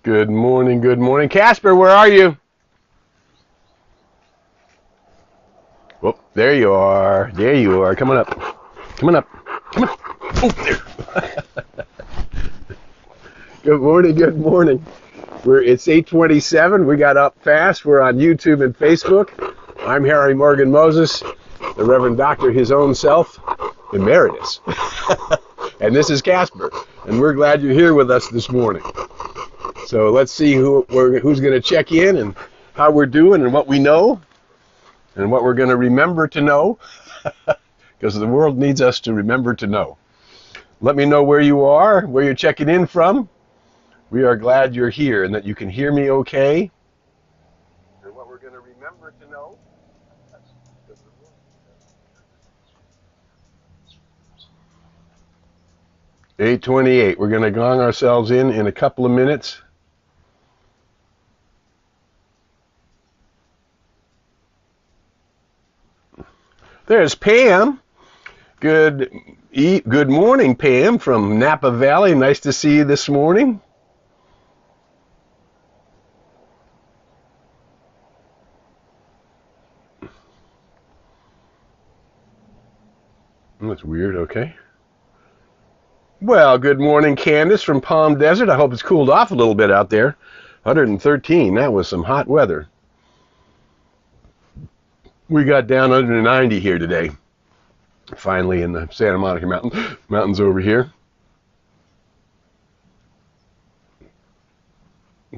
Good morning, good morning. Casper, where are you? Oh, there you are. There you are. Come on up. Come on up. Come on. Oh, there. Good morning, good morning. It's 8:27. We got up fast. We're on YouTube and Facebook. I'm Harry Morgan Moses, the Reverend Doctor, his own self, Emeritus. And this is Casper. And we're glad you're here with us this morning. So let's see who's going to check in and how we're doing and what we know and what we're going to remember to know, because the world needs us to remember to know. Let me know where you are, where you're checking in from. We are glad you're here and that you can hear me okay. And what we're going to remember to know. 8:28. We're going to gong ourselves in a couple of minutes. There's Pam. Good morning, Pam, from Napa Valley. Nice to see you this morning. That's weird, okay. Well, good morning, Candace from Palm Desert. I hope it's cooled off a little bit out there. 113, that was some hot weather. We got down under 90 here today. Finally in the Santa Monica mountains over here.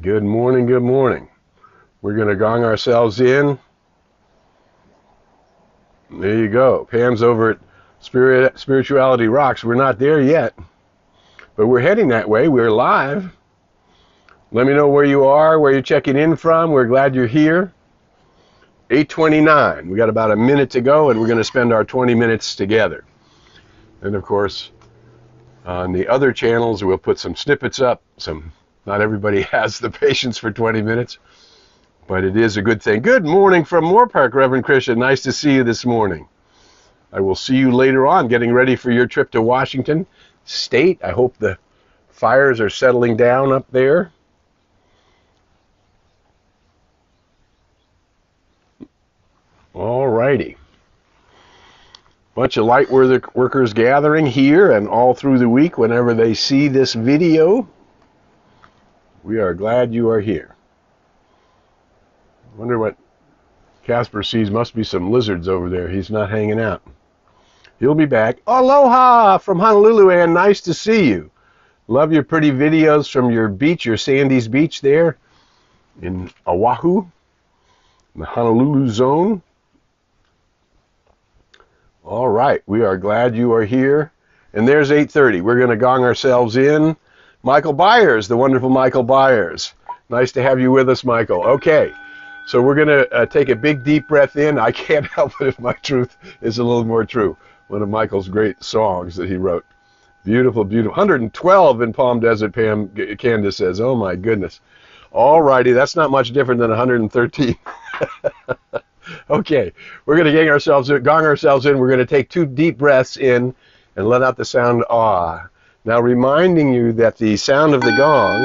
Good morning, good morning. We're going to gong ourselves in. There you go. Pam's over at Spirituality Rocks. We're not there yet, but we're heading that way. We're live. Let me know where you are, where you're checking in from. We're glad you're here. 8:29. We got about a minute to go, and we're going to spend our 20 minutes together. And of course, on the other channels, we'll put some snippets up. Not everybody has the patience for 20 minutes, but it is a good thing. Good morning from Moorpark, Reverend Christian. Nice to see you this morning. I will see you later on, getting ready for your trip to Washington State. I hope the fires are settling down up there. All righty. Bunch of light workers gathering here and all through the week whenever they see this video. We are glad you are here. Wonder what Casper sees. Must be some lizards over there. He's not hanging out. He'll be back. Aloha from Honolulu, Ann. Nice to see you. Love your pretty videos from your beach, your Sandy's Beach there in Oahu, in the Honolulu zone. All right, we are glad you are here. And there's 8:30. We're going to gong ourselves in. Michael Byers, the wonderful Michael Byers. Nice to have you with us, Michael. Okay, so we're going to take a big, deep breath in. I can't help it if my truth is a little more true. One of Michael's great songs that he wrote. Beautiful, beautiful. 112 in Palm Desert, Pam Candace says. Oh, my goodness. All righty, that's not much different than 113. Okay, we're going to gong ourselves in. We're going to take 2 deep breaths in and let out the sound ah. Now, reminding you that the sound of the gong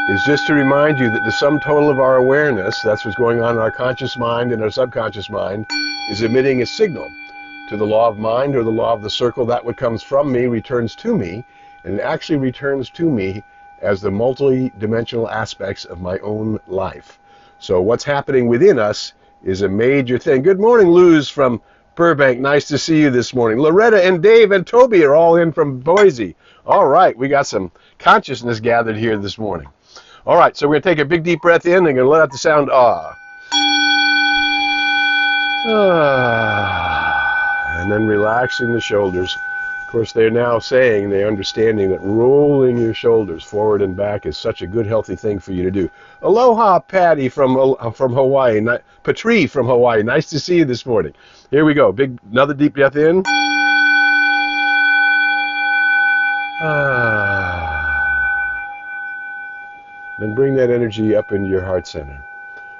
is just to remind you that the sum total of our awareness, that's what's going on in our conscious mind and our subconscious mind, is emitting a signal to the law of mind or the law of the circle. That what comes from me returns to me, and it actually returns to me as the multi-dimensional aspects of my own life. So what's happening within us is a major thing. Good morning, Luz from Burbank. Nice to see you this morning. Loretta and Dave and Toby are all in from Boise. All right, we got some consciousness gathered here this morning. All right, so we're going to take a big deep breath in and going to let out the sound ah. Ah. And then relaxing the shoulders. Of course, they're now saying, they're understanding that rolling your shoulders forward and back is such a good, healthy thing for you to do. Aloha, Patty from Hawaii. Patri from Hawaii. Nice to see you this morning. Here we go. Another deep breath in. Then bring that energy up into your heart center.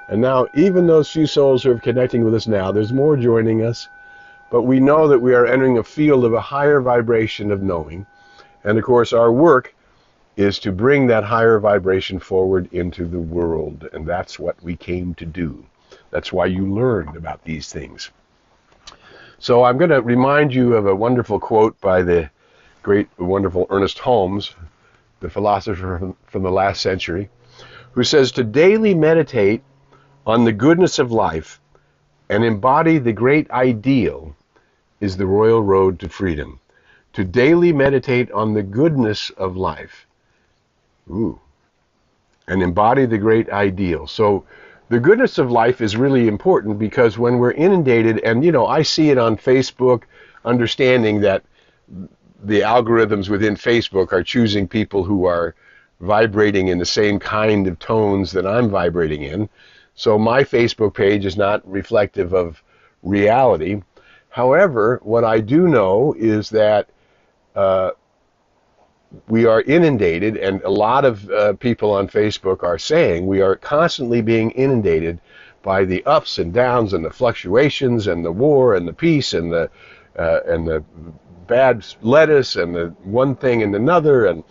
And now, even those few souls who are connecting with us now, there's more joining us. But we know that we are entering a field of a higher vibration of knowing. And of course, our work is to bring that higher vibration forward into the world. And that's what we came to do. That's why you learned about these things. So I'm going to remind you of a wonderful quote by the great, wonderful Ernest Holmes, the philosopher from the last century, who says, to daily meditate on the goodness of life and embody the great ideal is the royal road to freedom. To daily meditate on the goodness of life. Ooh. And embody the great ideal. So the goodness of life is really important, because when we're inundated, and I see it on Facebook, understanding that the algorithms within Facebook are choosing people who are vibrating in the same kind of tones that I'm vibrating in. So my Facebook page is not reflective of reality. However, what I do know is that we are inundated, and a lot of people on Facebook are saying we are constantly being inundated by the ups and downs and the fluctuations and the war and the peace and the bad lettuce and the one thing and another and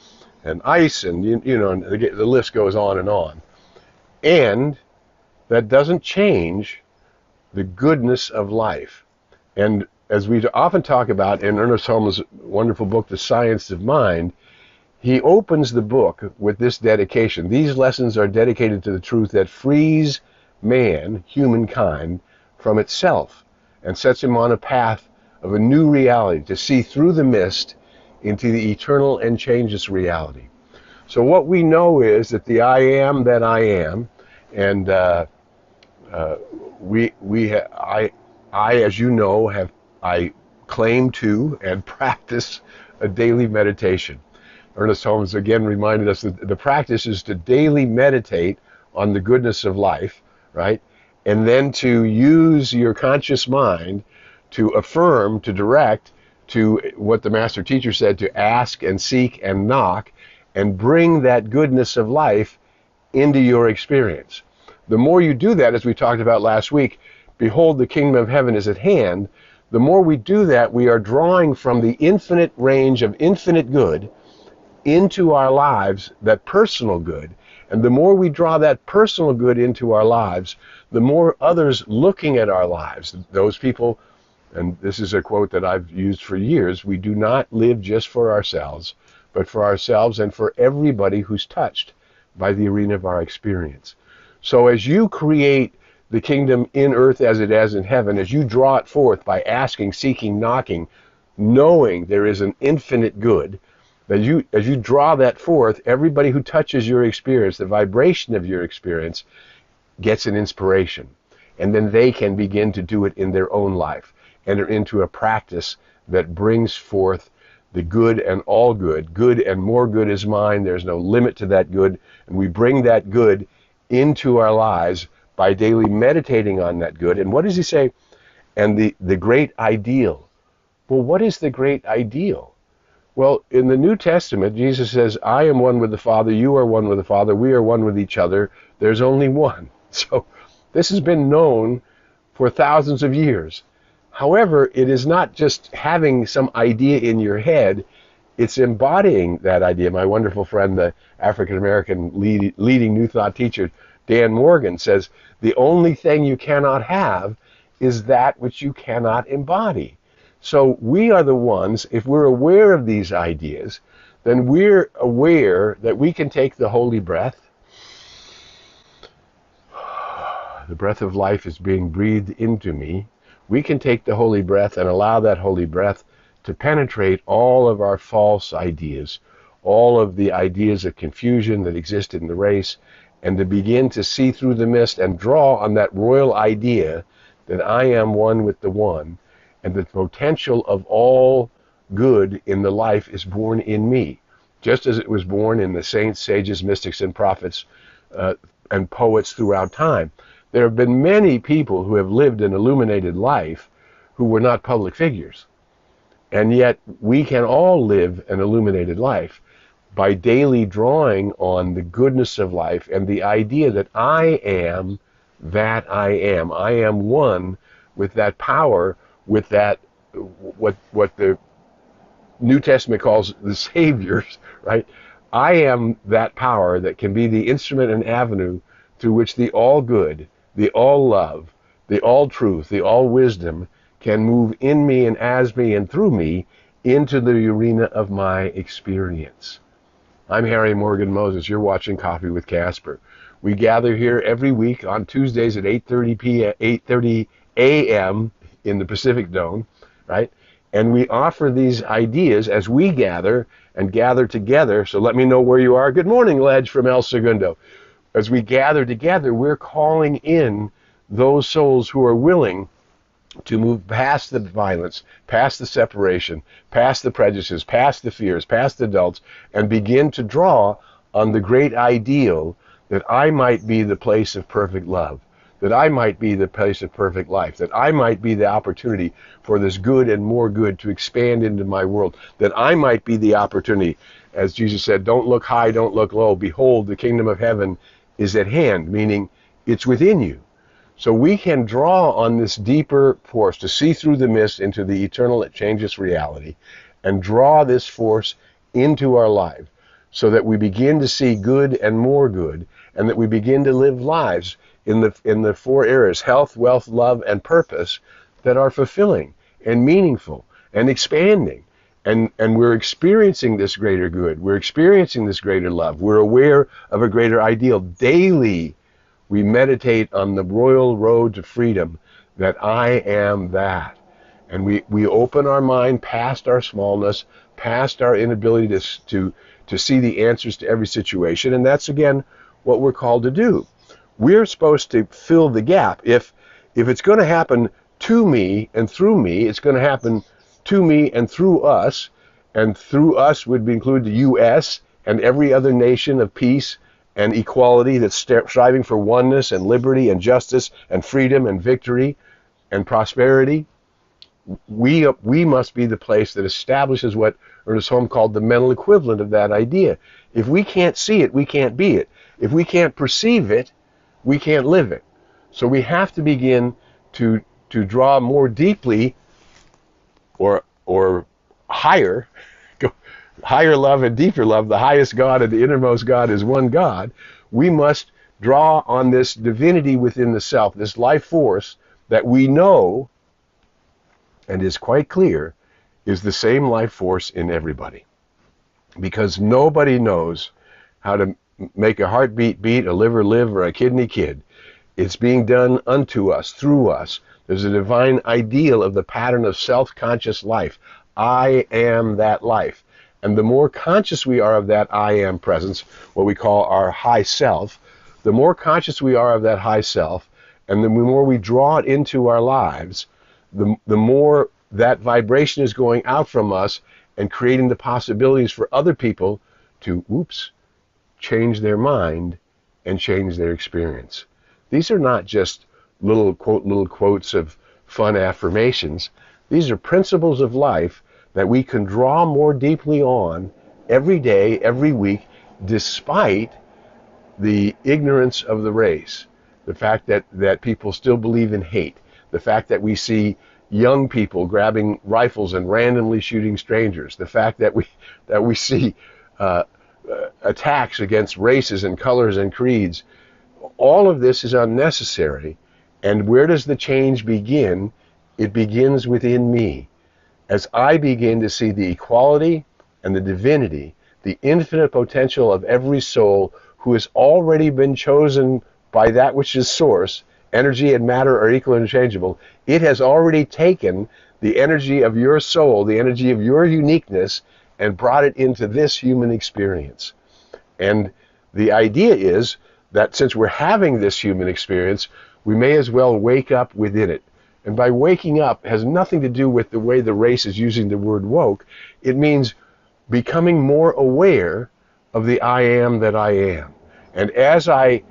ice and and the list goes on and on. And that doesn't change the goodness of life. And as we often talk about in Ernest Holmes' wonderful book, The Science of Mind, he opens the book with this dedication. These lessons are dedicated to the truth that frees man, humankind, from itself and sets him on a path of a new reality, to see through the mist into the eternal and changeless reality. So what we know is that the I am that I am, and I, as you know, I claim to and practice a daily meditation. Ernest Holmes again reminded us that the practice is to daily meditate on the goodness of life, right? And then to use your conscious mind to affirm, to direct, to what the master teacher said, to ask and seek and knock, and bring that goodness of life into your experience. The more you do that, as we talked about last week, behold, the kingdom of heaven is at hand. The more we do that, we are drawing from the infinite range of infinite good into our lives, that personal good. And the more we draw that personal good into our lives, the more others looking at our lives, those people, and this is a quote that I've used for years, we do not live just for ourselves, but for ourselves and for everybody who's touched by the arena of our experience. So as you create the kingdom in earth as it is in heaven, as you draw it forth by asking, seeking, knocking, knowing there is an infinite good, as you draw that forth, everybody who touches your experience, the vibration of your experience, gets an inspiration. And then they can begin to do it in their own life, enter into a practice that brings forth the good and all good. Good and more good is mine. There's no limit to that good. And we bring that good into our lives by daily meditating on that good. And what does he say? And the great ideal. Well, what is the great ideal? Well, in the New Testament, Jesus says, I am one with the Father, you are one with the Father, we are one with each other, there's only one. So this has been known for thousands of years. However, it is not just having some idea in your head, it's embodying that idea. My wonderful friend, the African-American leading New Thought teacher, Dan Morgan, says, the only thing you cannot have is that which you cannot embody. So we are the ones, if we're aware of these ideas, then we're aware that we can take the holy breath. The breath of life is being breathed into me. We can take the holy breath and allow that holy breath to penetrate all of our false ideas, all of the ideas of confusion that exist in the race, and to begin to see through the mist and draw on that royal idea that I am one with the one, and the potential of all good in the life is born in me, just as it was born in the saints, sages, mystics, and prophets and poets throughout time. There have been many people who have lived an illuminated life who were not public figures. And yet we can all live an illuminated life by daily drawing on the goodness of life and the idea that I am that I am. I am one with that power, with that, what the New Testament calls the saviors, right? I am that power that can be the instrument and avenue through which the all good, the all love, the all truth, the all wisdom can move in me and as me and through me into the arena of my experience. I'm Harry Morgan Moses. You're watching Coffee with Casper. We gather here every week on Tuesdays at 8:30 a.m. in the Pacific Zone, right? And we offer these ideas as we gather and gather together. So let me know where you are. Good morning, Ledge from El Segundo. As we gather together, we're calling in those souls who are willing to move past the violence, past the separation, past the prejudices, past the fears, past the adults, and begin to draw on the great ideal that I might be the place of perfect love, that I might be the place of perfect life, that I might be the opportunity for this good and more good to expand into my world, that I might be the opportunity, as Jesus said, don't look high, don't look low, behold, the kingdom of heaven is at hand, meaning it's within you. So we can draw on this deeper force to see through the mist into the eternal, changeless reality, and draw this force into our life so that we begin to see good and more good, and that we begin to live lives in the four areas, health, wealth, love, and purpose, that are fulfilling and meaningful and expanding. And we're experiencing this greater good. We're experiencing this greater love. We're aware of a greater ideal. Daily, we meditate on the royal road to freedom, that I am that. And we open our mind past our smallness, past our inability to see the answers to every situation. And that's, again, what we're called to do. We're supposed to fill the gap. If it's going to happen to me and through me, it's going to happen to me and through us. And through us would include the U.S. and every other nation of peace and equality that's striving for oneness and liberty and justice and freedom and victory and prosperity. We must be the place that establishes what Ernest Holmes called the mental equivalent of that idea. If we can't see it, we can't be it. If we can't perceive it, we can't live it. So we have to begin to draw more deeply or higher, higher love and deeper love. The highest God and the innermost God is one God. We must draw on this divinity within the self, this life force that we know and is quite clear is the same life force in everybody. Because nobody knows how to make a heartbeat beat, a liver live, or a kidney kid. It's being done unto us, through us. There's a divine ideal of the pattern of self-conscious life. I am that life. And the more conscious we are of that I am presence, what we call our high self, the more conscious we are of that high self, and the more we draw it into our lives, the more that vibration is going out from us and creating the possibilities for other people to, change their mind and change their experience. These are not just little quotes of fun affirmations. These are principles of life that we can draw more deeply on every day, every week, despite the ignorance of the race. The fact that people still believe in hate. The fact that we see young people grabbing rifles and randomly shooting strangers. The fact that we see attacks against races and colors and creeds. All of this is unnecessary. And where does the change begin? It begins within me. As I begin to see the equality and the divinity, the infinite potential of every soul who has already been chosen by that which is source, energy and matter are equal and interchangeable. It has already taken the energy of your soul, the energy of your uniqueness, and brought it into this human experience. And the idea is that since we're having this human experience, we may as well wake up within it. And by waking up has nothing to do with the way the race is using the word woke. It means becoming more aware of the I am that I am. And as I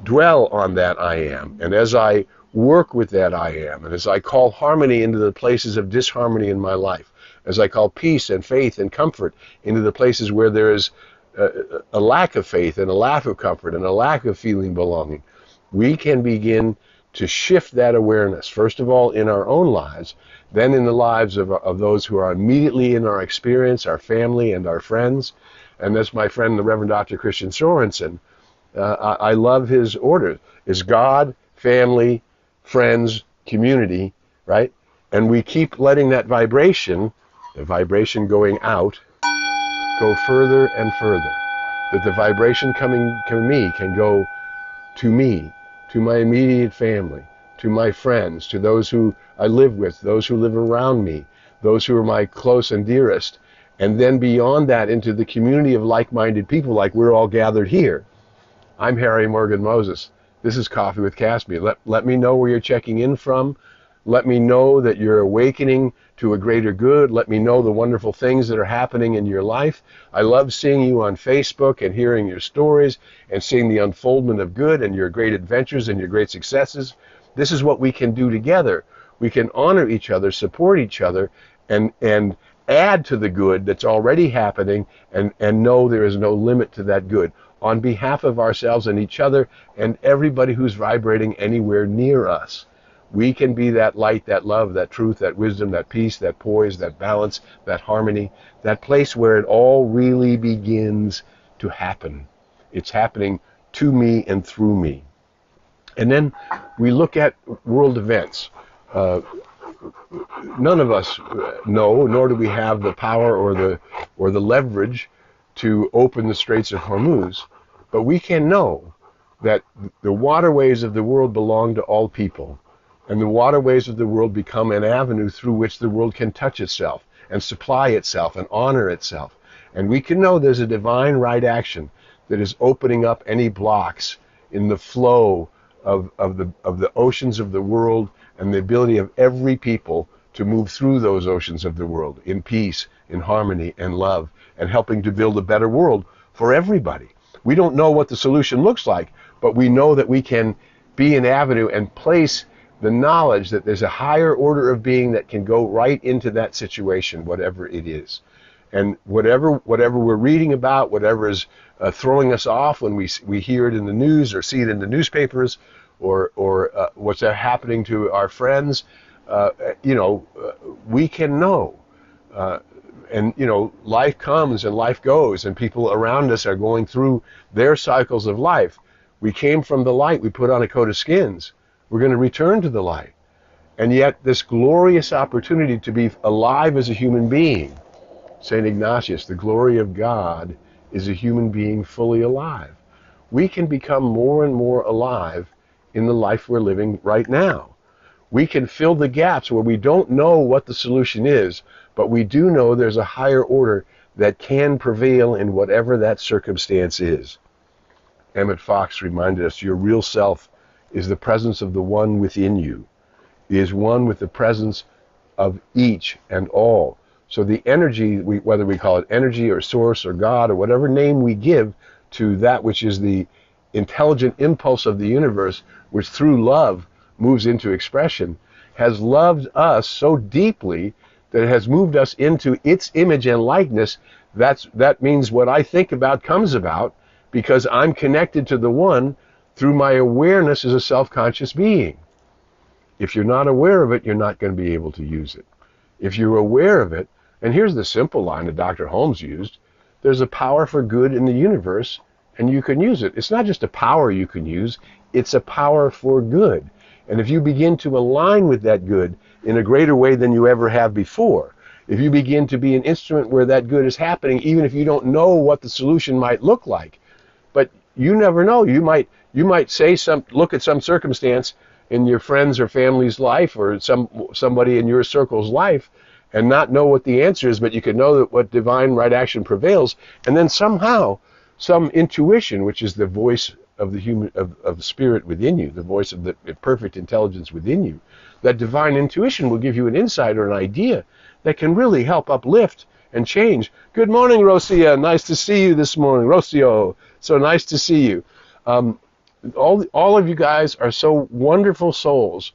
dwell on that I am, and as I work with that I am, and as I call harmony into the places of disharmony in my life, as I call peace and faith and comfort into the places where there is a lack of faith and a lack of comfort and a lack of feeling belonging, we can begin to shift that awareness, first of all in our own lives, then in the lives of those who are immediately in our experience, our family and our friends. And that's my friend, the Reverend Dr. Christian Sorensen. I love his order. Is God, family, friends, community, right? And we keep letting that vibration, the vibration going out, go further and further. That the vibration coming to me can go to me, to my immediate family, to my friends, to those who I live with, those who live around me, those who are my close and dearest, and then beyond that into the community of like-minded people like we're all gathered here. I'm Harry Morgan Moses. This is Coffee with Casper. Let me know where you're checking in from. Let me know that you're awakening to a greater good. Let me know the wonderful things that are happening in your life. I love seeing you on Facebook and hearing your stories and seeing the unfoldment of good and your great adventures and your great successes. This is what we can do together. We can honor each other, support each other, and add to the good that's already happening and know there is no limit to that good on behalf of ourselves and each other and everybody who's vibrating anywhere near us. We can be that light, that love, that truth, that wisdom, that peace, that poise, that balance, that harmony, that place where it all really begins to happen. It's happening to me and through me. And then we look at world events. None of us know, nor do we have the power or the leverage to open the Straits of Hormuz, but we can know that the waterways of the world belong to all people, and the waterways of the world become an avenue through which the world can touch itself and supply itself and honor itself. And we can know there's a divine right action that is opening up any blocks in the flow of the oceans of the world and the ability of every people to move through those oceans of the world in peace, in harmony, and love, and helping to build a better world for everybody. We don't know what the solution looks like, but we know that we can be an avenue and place the knowledge that there's a higher order of being that can go right into that situation, whatever it is. And whatever we're reading about, whatever is throwing us off when we hear it in the news or see it in the newspapers, or what's happening to our friends, we can know. And life comes and life goes, and people around us are going through their cycles of life. We came from the light. We put on a coat of skins. We're going to return to the light. And yet this glorious opportunity to be alive as a human being, St. Ignatius, the glory of God is a human being fully alive. We can become more and more alive in the life we're living right now. We can fill the gaps where we don't know what the solution is, but we do know there's a higher order that can prevail in whatever that circumstance is. Emmett Fox reminded us, your real self is the presence of the one within you. It is one with the presence of each and all. So the energy, whether we call it energy or source or God or whatever name we give to that which is the intelligent impulse of the universe, which through love moves into expression, has loved us so deeply that it has moved us into its image and likeness. That means what I think about comes about because I'm connected to the one through my awareness as a self-conscious being. If you're not aware of it, you're not going to be able to use it. If you're aware of it, and here's the simple line that Dr. Holmes used, there's a power for good in the universe, and you can use it. It's not just a power you can use, it's a power for good. And if you begin to align with that good in a greater way than you ever have before, if you begin to be an instrument where that good is happening, even if you don't know what the solution might look like, but you never know. You might say look at some circumstance in your friend's or family's life or somebody in your circle's life and not know what the answer is, but you can know that what divine right action prevails, and then somehow some intuition, which is the voice of the human of the spirit within you, the voice of the perfect intelligence within you, that divine intuition will give you an insight or an idea that can really help uplift and change. Good morning, Rosia. Nice to see you this morning. Rocio, so nice to see you. All of you guys are so wonderful souls,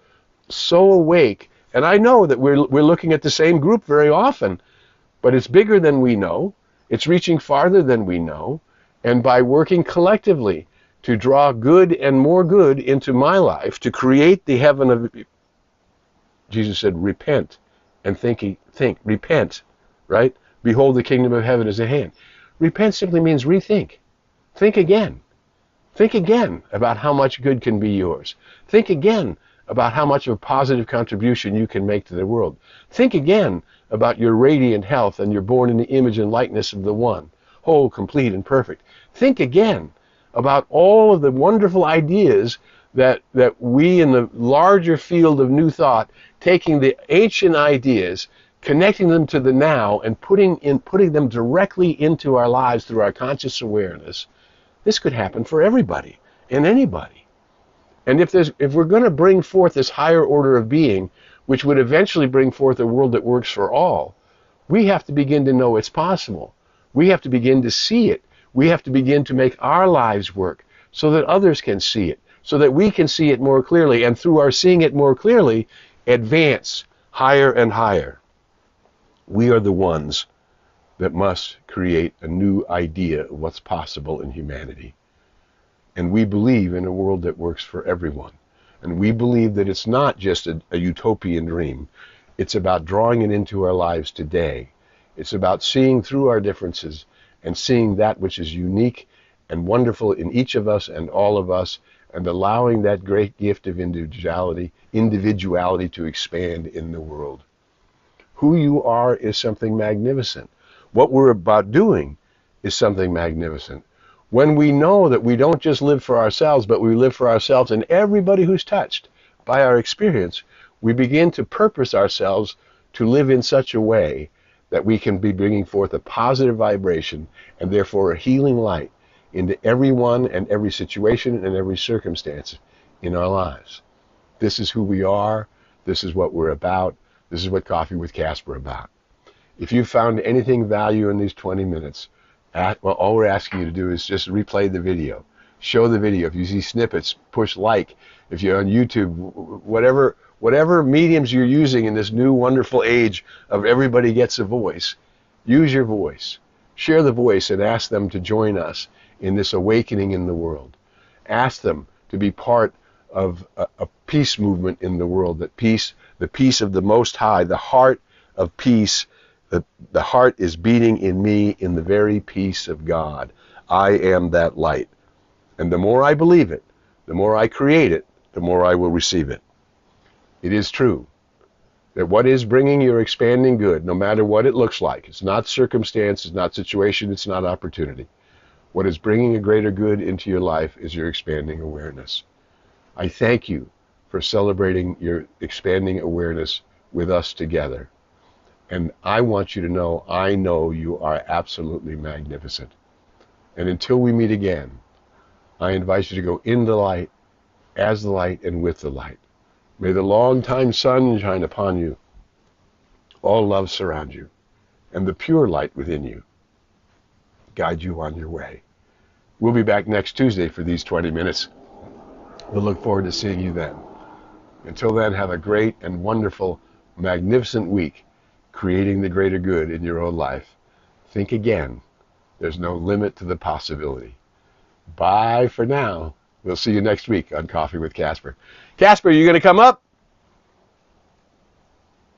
so awake. And I know that we're looking at the same group very often, but it's bigger than we know. It's reaching farther than we know. And by working collectively to draw good and more good into my life, to create the heaven of... Jesus said, repent and think, repent, right? Behold, the kingdom of heaven is at hand. Repent simply means rethink. Think again. Think again about how much good can be yours. Think again about how much of a positive contribution you can make to the world. Think again about your radiant health and you're born in the image and likeness of the one, whole, complete, and perfect. Think again about all of the wonderful ideas that we in the larger field of new thought, taking the ancient ideas, connecting them to the now, and putting them directly into our lives through our conscious awareness. This could happen for everybody and anybody. And if we're going to bring forth this higher order of being, which would eventually bring forth a world that works for all, we have to begin to know it's possible. We have to begin to see it. We have to begin to make our lives work so that others can see it, so that we can see it more clearly, and through our seeing it more clearly, advance higher and higher. We are the ones that must create a new idea of what's possible in humanity. And we believe in a world that works for everyone. And we believe that it's not just a utopian dream. It's about drawing it into our lives today. It's about seeing through our differences and seeing that which is unique and wonderful in each of us and all of us, and allowing that great gift of individuality to expand in the world. Who you are is something magnificent. What we're about doing is something magnificent. When we know that we don't just live for ourselves, but we live for ourselves and everybody who's touched by our experience, we begin to purpose ourselves to live in such a way that we can be bringing forth a positive vibration and therefore a healing light into everyone and every situation and every circumstance in our lives. This is who we are. This is what we're about. This is what Coffee with Casper about. If you found anything value in these 20 minutes, all we're asking you to do is just replay the video. Show the video. If you see snippets, push like. If you're on YouTube, whatever mediums you're using in this new wonderful age of everybody gets a voice, use your voice. Share the voice and ask them to join us in this awakening in the world. Ask them to be part of a peace movement in the world, that peace, the peace of the Most High, the heart of peace, the heart is beating in me in the very peace of God. I am that light. And the more I believe it, the more I create it, the more I will receive it. It is true that what is bringing your expanding good, no matter what it looks like, it's not circumstance, it's not situation, it's not opportunity. What is bringing a greater good into your life is your expanding awareness. I thank you for celebrating your expanding awareness with us together. And I want you to know, I know you are absolutely magnificent. And until we meet again, I invite you to go in the light, as the light, and with the light. May the long-time sun shine upon you. All love surround you. And the pure light within you guide you on your way. We'll be back next Tuesday for these 20 minutes. We'll look forward to seeing you then. Until then, have a great and wonderful, magnificent week, creating the greater good in your own life. Think again. There's no limit to the possibility. Bye for now. We'll see you next week on Coffee with Casper. Casper, you going to come up?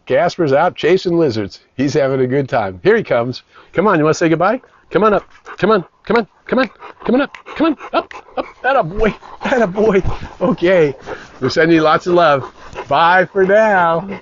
Casper's out chasing lizards. He's having a good time. Here he comes. Come on, you want to say goodbye? Come on up. Come on, come on, come on, come on up. Come on, up, up. Atta boy, atta boy. Okay, we're sending you lots of love. Bye for now.